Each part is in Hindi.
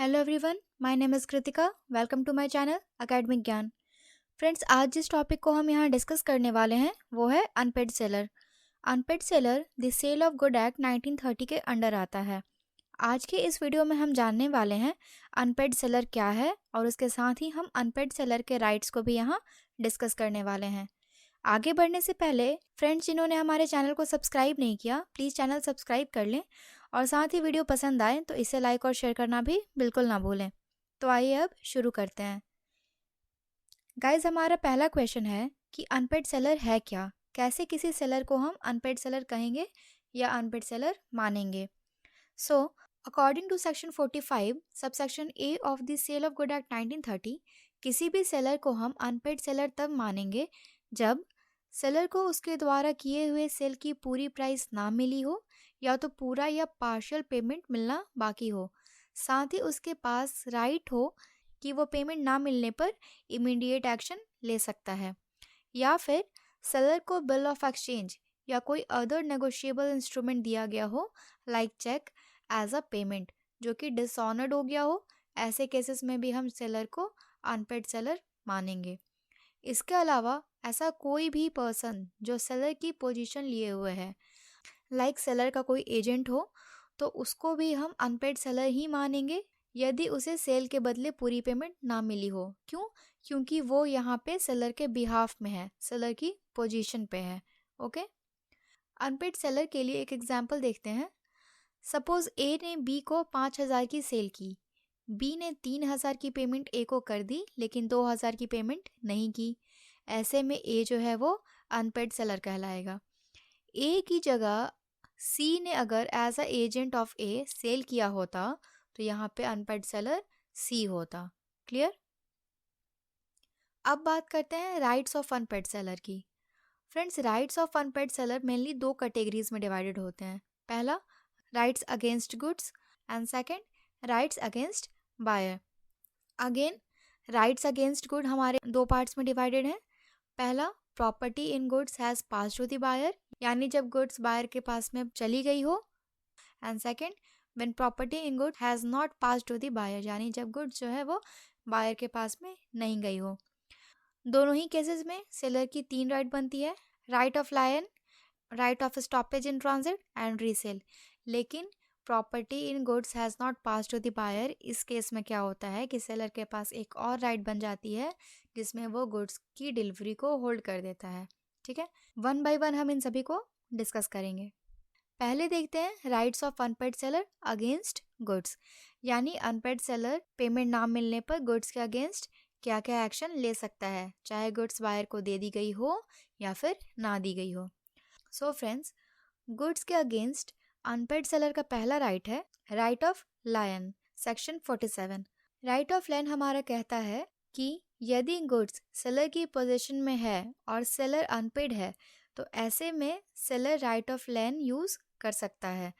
Hello everyone, my name is Kritika. Welcome to my channel academic Gyan. Friends, आज जिस टॉपिक को हम यहाँ डिस्कस करने वाले हैं वो है unpaid seller. Unpaid seller the sale of good act 1930 के अंडर आता है। आज के इस वीडियो में हम जानने वाले हैं अनपेड सेलर क्या है और उसके साथ ही हम अनपेड सेलर के राइट्स को भी यहाँ डिस्कस करने वाले हैं। आगे बढ़ने से पहले फ्रेंड्स, जिन्होंने हमारे चैनल को सब्सक्राइब नहीं किया, प्लीज़ चैनल सब्सक्राइब कर लें और साथ ही वीडियो पसंद आए तो इसे लाइक और शेयर करना भी बिल्कुल ना भूलें। तो आइए अब शुरू करते हैं। गाइज, हमारा पहला क्वेश्चन है कि अनपेड सेलर है क्या। कैसे किसी सेलर को हम अनपेड सेलर कहेंगे या अनपेड सेलर मानेंगे। So according to section 45 subsection A of the sale of good act 1930, किसी भी सेलर को हम अनपेड सेलर तब मानेंगे जब सेलर को उसके द्वारा किए हुए सेल की पूरी प्राइस ना मिली हो या तो पूरा या पार्शियल पेमेंट मिलना बाकी हो, साथ ही उसके पास राइट हो कि वो पेमेंट ना मिलने पर इमीडिएट एक्शन ले सकता है, या फिर सेलर को बिल ऑफ एक्सचेंज या कोई अदर नेगोशिएबल इंस्ट्रूमेंट दिया गया हो like cheque as a payment जो कि डिसऑनर्ड हो गया हो। ऐसे केसेस में भी हम सेलर को अनपेड सेलर मानेंगे। इसके अलावा ऐसा कोई भी पर्सन जो सेलर की पोजीशन लिए हुए है, लाइक सेलर का कोई एजेंट हो, तो उसको भी हम अनपेड सेलर ही मानेंगे यदि उसे सेल के बदले पूरी पेमेंट ना मिली हो। क्यों? क्योंकि वो यहाँ पे सेलर के बिहाफ में है, सेलर की पोजीशन पे है। ओके, अनपेड सेलर के लिए एक एग्जांपल देखते हैं। सपोज ए ने बी को 5,000 की सेल की। बी ने 3,000 की पेमेंट ए को कर दी लेकिन 2,000 की पेमेंट नहीं की। ऐसे में ए जो है वो अनपेड सेलर कहलाएगा। ए की जगह सी ने अगर as a agent of a sale किया होता तो यहाँ पे अनपेड सेलर सी होता। क्लियर? अब बात करते हैं राइट्स ऑफ अनपेड सेलर की। Friends, rights of unpaid seller mainly दो कैटेगरीज में डिवाइडेड होते हैं। पहला, rights against goods and second, rights against buyer. Again, rights against good हमारे दो पार्ट्स में डिवाइडेड हैं। पहला, property in goods has pass to the buyer, यानी जब गुड्स बायर के पास में चली गई हो। And second, when property in good has not pass to the buyer, यानी जब गुड्स जो है वो बायर के पास में नहीं गई हो। दोनों ही केसेस में सेलर की 3 राइट बनती है: right of lien, right of stoppage in transit and resale. लेकिन property in goods has not pass to the buyer, इस केस में क्या होता है कि सेलर के पास एक और राइट बन जाती है जिसमें वो गुड्स की डिलीवरी को होल्ड कर देता है। ठीक है, वन बाय वन हम इन सभी को डिस्कस करेंगे। पहले देखते हैं rights of unpaid seller against goods, यानी अनपेड सेलर पेमेंट ना मिलने पर गुड्स के अगेंस्ट क्या क्या एक्शन ले सकता है, चाहे गुड्स बायर को दे दी गई हो या फिर ना दी गई हो। सो फ्रेंड्स, गुड्स के अगेंस्ट अनपेड सेलर का पहला राइट है right of lien, section 47। Right of lien हमारा कहता है कि यदि गुड्स सेलर की पोजीशन में है और सेलर अनपेड है तो ऐसे में seller right of lien use कर सकता है,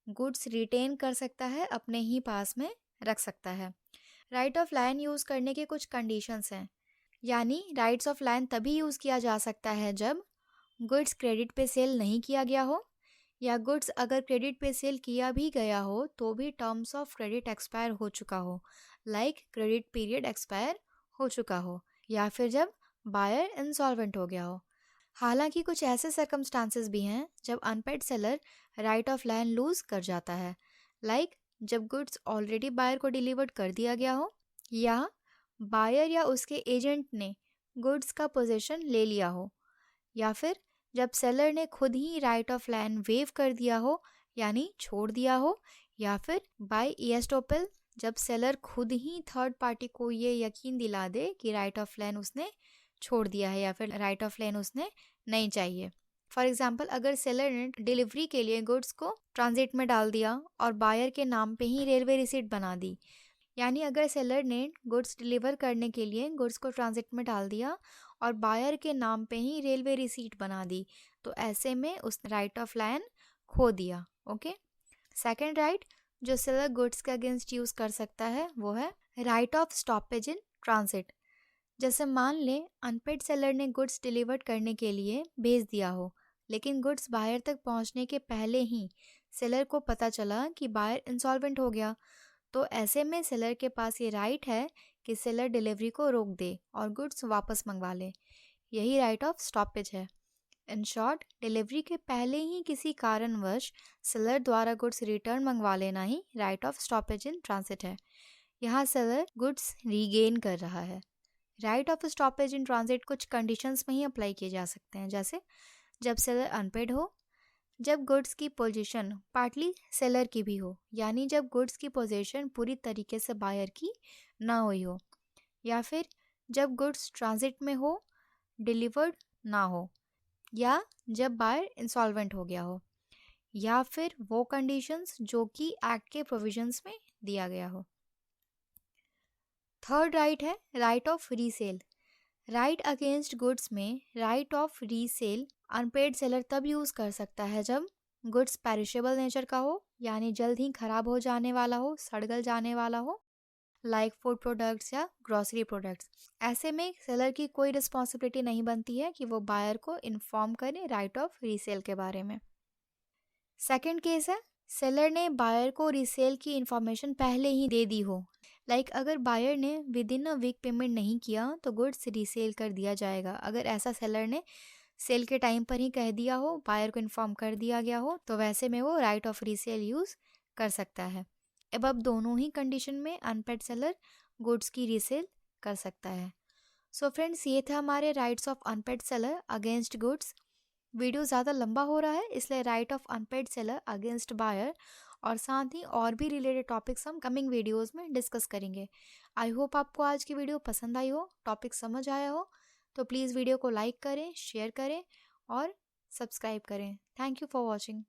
गुड्स रिटेन कर सकता है, अपने ही पास में रख सकता है। राइट ऑफ लायन यूज करने के कुछ कंडीशंस हैं, यानी राइट्स ऑफ लायन तभी यूज किया जा सकता है जब गुड्स क्रेडिट पे सेल नहीं किया गया हो, या गुड्स अगर क्रेडिट पे सेल किया भी गया हो तो भी टर्म्स ऑफ क्रेडिट एक्सपायर हो चुका हो, लाइक क्रेडिट पीरियड एक्सपायर हो चुका हो, या फिर जब बायर इंसॉल्वेंट हो गया हो। हालांकि कुछ ऐसे सर्कमस्टांसेस भी हैं जब unpaid seller right of lien lose कर जाता है, लाइक जब गुड्स ऑलरेडी बायर को डिलीवर्ड कर दिया गया हो, या बायर या उसके एजेंट ने गुड्स का पोजीशन ले लिया हो, या फिर जब सेलर ने खुद ही राइट ऑफ लायन वेव कर दिया हो यानी छोड़ दिया हो, या फिर बाय ईएस्टोपेल जब सेलर खुद ही थर्ड पार्टी को ये यकीन दिला दे कि राइट ऑफ लायन उसने छोड़ दिया है या फिर राइट ऑफ लायन उसने नहीं चाहिए। फॉर एग्जाम्पल, अगर सेलर ने डिलीवरी के लिए गुड्स को ट्रांजिट में डाल दिया और बायर के नाम पे ही रेलवे रिसीट बना दी, यानी अगर सेलर ने गुड्स डिलीवर करने के लिए गुड्स को ट्रांजिट में डाल दिया और बायर के नाम पे ही रेलवे रिसीट बना दी, तो ऐसे में उस राइट ऑफ लायन खो दिया। ओके, सेकंड राइट जो सेलर गुड्स के अगेंस्ट यूज कर सकता है वो है right of stoppage in transit. जैसे मान लें अनपेड सेलर ने गुड्स डिलीवर करने के लिए भेज दिया हो, लेकिन गुड्स बायर तक पहुंचने के पहले ही सेलर को पता चला कि बायर इंसॉल्वेंट हो गया, तो ऐसे में सेलर के पास ये राइट है कि सेलर डिलीवरी को रोक दे और गुड्स वापस मंगवा ले। यही राइट ऑफ स्टॉपेज है। इन शॉर्ट, डिलीवरी के पहले ही किसी कारणवश सेलर द्वारा गुड्स रिटर्न मंगवा लेना ही right of stoppage in transit है। यहाँ सेलर गुड्स रीगेन कर रहा है। Right of stoppage in transit कुछ कंडीशंस में ही अप्लाई किए जा सकते हैं, जैसे जब सेलर अनपेड हो, जब गुड्स की पोजीशन पार्टली सेलर की भी हो, यानी जब गुड्स की पोजीशन पूरी तरीके से बायर की ना हुई हो, या फिर जब गुड्स ट्रांजिट में हो, डिलीवर्ड ना हो, या जब बायर इंसॉल्वेंट हो गया हो, या फिर वो कंडीशंस जो कि एक्ट के प्रोविजंस में दिया गया हो। थर्ड राइट है right of resale. Right against goods में right of resale unpaid seller तब यूज़ कर सकता है जब गुड्स पेरिशेबल नेचर का हो, यानी जल्द ही खराब हो जाने वाला हो, सड़गल जाने वाला हो, लाइक फूड प्रोडक्ट्स या ग्रोसरी प्रोडक्ट्स। ऐसे में सेलर की कोई रिस्पॉन्सिबिलिटी नहीं बनती है कि वो बायर को इन्फॉर्म करे राइट ऑफ रीसेल के बारे में। सेकंड केस है सेलर ने बायर को रीसेल की इंफॉर्मेशन पहले ही दे दी हो। लाइक अगर बायर ने within a week payment नहीं किया तो गुड्स रीसेल कर दिया जाएगा। अगर ऐसा सेलर ने सेल के टाइम पर ही कह दिया हो, बायर को इन्फॉर्म कर दिया गया हो, तो वैसे में वो राइट ऑफ रीसेल यूज़ कर सकता है। अब दोनों ही कंडीशन में अनपेड सेलर गुड्स की रीसेल कर सकता है। सो फ्रेंड्स, ये था हमारे rights of unpaid seller against goods. Video ज़्यादा लंबा हो रहा है, इसलिए right of unpaid seller against buyer और साथ ही और भी रिलेटेड टॉपिक्स हम कमिंग वीडियोस में डिस्कस करेंगे। आई होप आपको आज की वीडियो पसंद आई हो, टॉपिक समझ आया हो, तो प्लीज़ वीडियो को लाइक करें, शेयर करें और सब्सक्राइब करें। Thank you for watching.